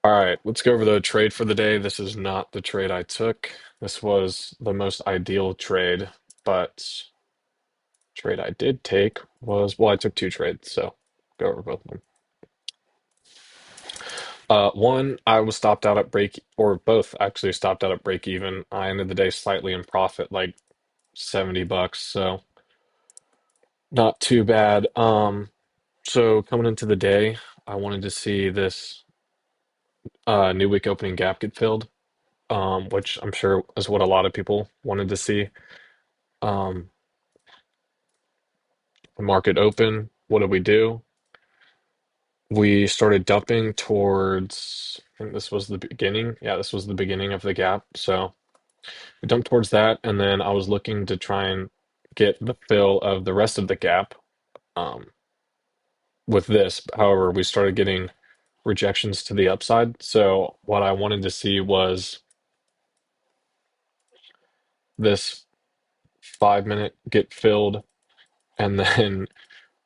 All right, let's go over the trade for the day. This is not the trade I took. This was the most ideal trade, but trade I did take was, well, I took two trades, so go over both of them. One, I was stopped out at break, or both actually stopped out at break even. I ended the day slightly in profit, like $70, so not too bad. So coming into the day, I wanted to see this new week opening gap get filled, which I'm sure is what a lot of people wanted to see. Um, the market open. What did we do? We started dumping towards, I think this was the beginning. Yeah, this was the beginning of the gap. So we dumped towards that, and then I was looking to try and get the fill of the rest of the gap um, with this. However, we started getting rejections to the upside. So what I wanted to see was this 5 minute get filled, and then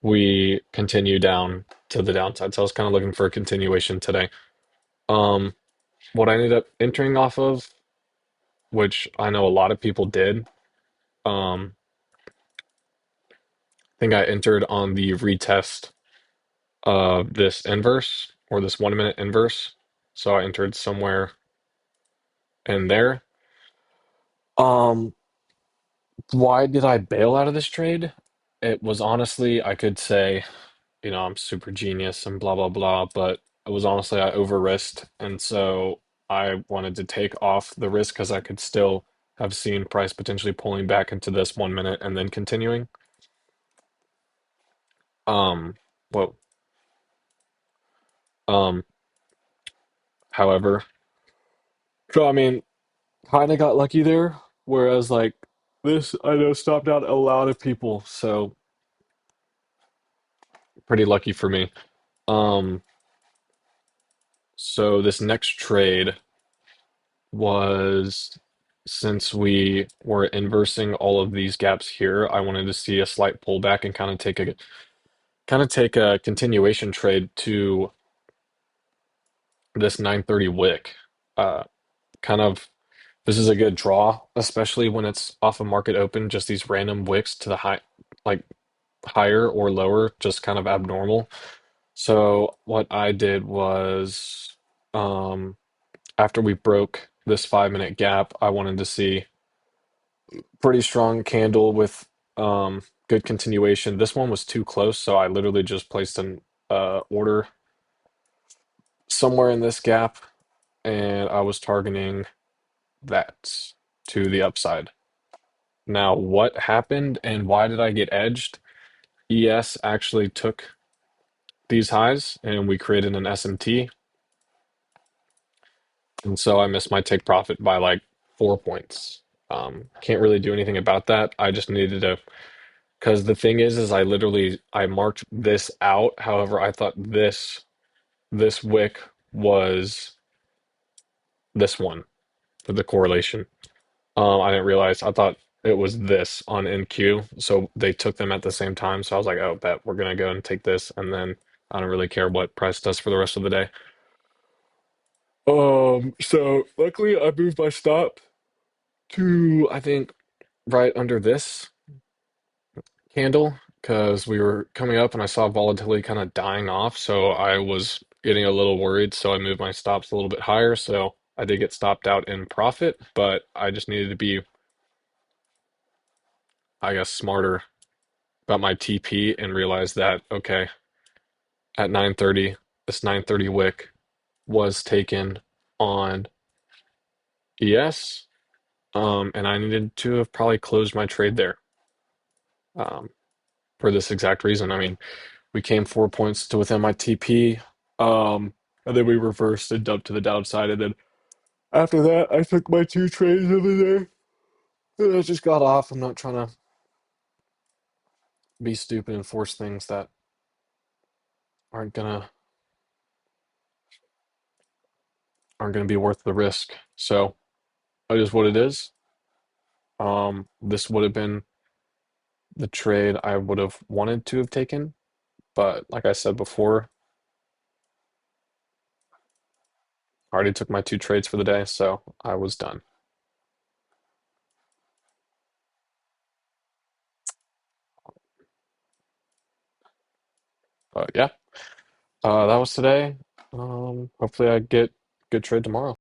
we continue down to the downside. So I was kind of looking for a continuation today. Um, what I ended up entering off of, which I know a lot of people did, I think I entered on the retest of this inverse or this 1 minute inverse. So I entered somewhere in there. Um, why did I bail out of this trade? It was honestly, I could say, I'm super genius and blah blah blah, but it was honestly I over risked, and so I wanted to take off the risk because I could still have seen price potentially pulling back into this 1 minute and then continuing. Um, well, um, however, so I mean, kind of got lucky there, whereas like this, I know stopped out a lot of people, so pretty lucky for me. Um, so this next trade was since we were inversing all of these gaps here, I wanted to see a slight pullback and kind of take a continuation trade to this 930 wick. Uh, kind of this is a good draw, especially when it's off a market open, just these random wicks to the high, like higher or lower, just kind of abnormal. So what I did was, after we broke this 5 minute gap, I wanted to see pretty strong candle with good continuation. This one was too close, so I literally just placed an order somewhere in this gap, and I was targeting that to the upside. Now, what happened and why did I get edged? ES actually took these highs and we created an SMT, and so I missed my take profit by like 4 points. Can't really do anything about that. I just needed to. Because the thing is I marked this out. However, I thought this wick was this one for the correlation. I didn't realize. I thought it was this on NQ. So they took them at the same time. So I was like, oh, bet we're gonna go and take this, and then I don't really care what price does for the rest of the day. So luckily I moved my stop to I think right under this candle because we were coming up and I saw volatility kind of dying off. So I was getting a little worried. So I moved my stops a little bit higher. So I did get stopped out in profit, but I just needed to be, I guess, smarter about my TP and realize that, okay, at 9:30, this 9:30 wick was taken on ES. And I needed to have probably closed my trade there um, for this exact reason. I mean, we came 4 points to within my TP. And then we reversed and dumped to the downside. And then after that, I took my two trades over there. And I just got off. I'm not trying to be stupid and force things that aren't gonna aren't gonna be worth the risk. So it is what it is. This would have been the trade I would have wanted to have taken, but like I said before, I already took my two trades for the day, so I was done. But yeah, that was today. Hopefully I get good trade tomorrow.